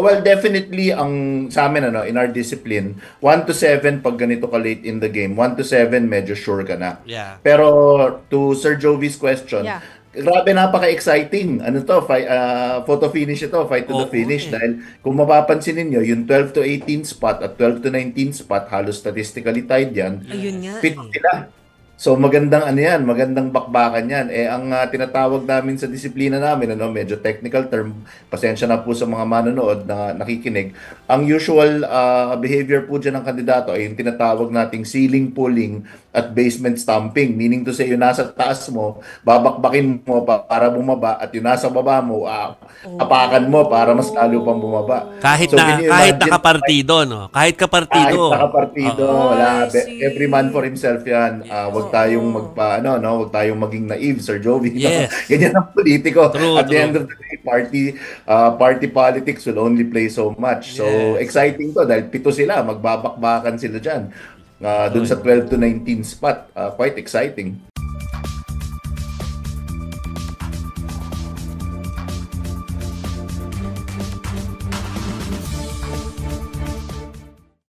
Well, definitely ang sa amin in our discipline, 1 to 7 pag ganito ka late in the game, 1 to 7 medyo sure ka na. Yeah. Pero to Sir Jovi's question, Yeah. grabe napaka-exciting. Ano to, photo finish ito, fight to the Oo finish eh. dahil kung mapapansin ninyo, yung 12 to 18 spot at 12 to 19 spot halos statistically tied yan. Ayun nga Fit eh. sila. So magandang ano yan, magandang bakbakan yan. Ang tinatawag namin sa disiplina namin, medyo technical term, pasensya na po sa mga manonood na nakikinig. Ang usual behavior po dyan ng kandidato ay yung tinatawag nating ceiling pulling at basement stomping. Meaning to say, yung nasa taas mo, babakbakin mo para bumaba at yung nasa baba mo, apakan mo para mas lalo pang bumaba. Kahit So, na can you kahit imagine- nakapartido, no? Kahit Kahit kapartido. nakapartido, Oo. wala. I see. Every man for himself yan. Wag tayong wag tayong maging naive, Sir Jovi. no? Yes. Ganyan ang politiko. True, At the true. end of the day, party politics will only play so much. So, Yes. exciting to dahil 7 sila. Magbabakbakan sila dyan. Dun sa 12 to 19 spot. Quite exciting.